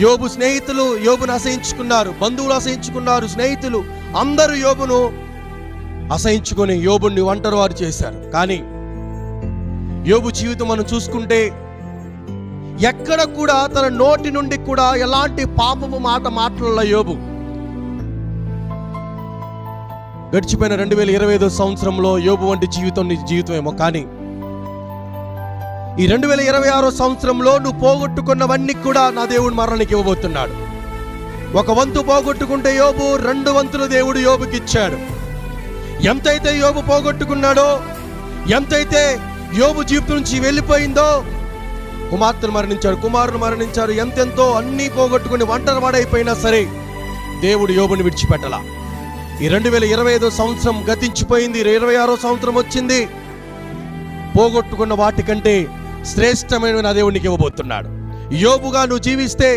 యోబు స్నేహితులు యోబును అసహించుకున్నారు, బంధువులు అసహించుకున్నారు, స్నేహితులు అందరూ యోబును అసహించుకొని యోబుని ఒంటరివారు చేశారు. కానీ యోబు జీవితం మనం చూసుకుంటే ఎక్కడ కూడా తన నోటి నుండి కూడా ఎలాంటి పాపము మాట మాట్లాడల యోబు. గడిచిపోయిన 2025 సంవత్సరంలో యోబు వంటి జీవితం నీ జీవితమేమో, కానీ ఈ 2026 సంవత్సరంలో నువ్వు పోగొట్టుకున్నవన్నీ కూడా నా దేవుడు మరణానికి ఇవ్వబోతున్నాడు. ఒక వంతు పోగొట్టుకుంటే యోబు 2 వంతులు దేవుడు యోబుకి ఇచ్చాడు. ఎంతైతే యోబు పోగొట్టుకున్నాడో, ఎంతైతే యోబు జీవితం నుంచి వెళ్ళిపోయిందో, కుమార్తెలు మరణించారు, కుమారులు మరణించారు, ఎంతెంతో అన్నీ పోగొట్టుకుని ఒంటరి వాడైపోయినా సరే దేవుడు యోబుని విడిచిపెట్టలా. ఈ 2025 సంవత్సరం గతించిపోయింది, 26 సంవత్సరం వచ్చింది. పోగొట్టుకున్న వాటికంటే శ్రేష్టమైన నా దేవునికి ఇవ్వబోతున్నాడు. యోబుగా నువ్వు జీవిస్తే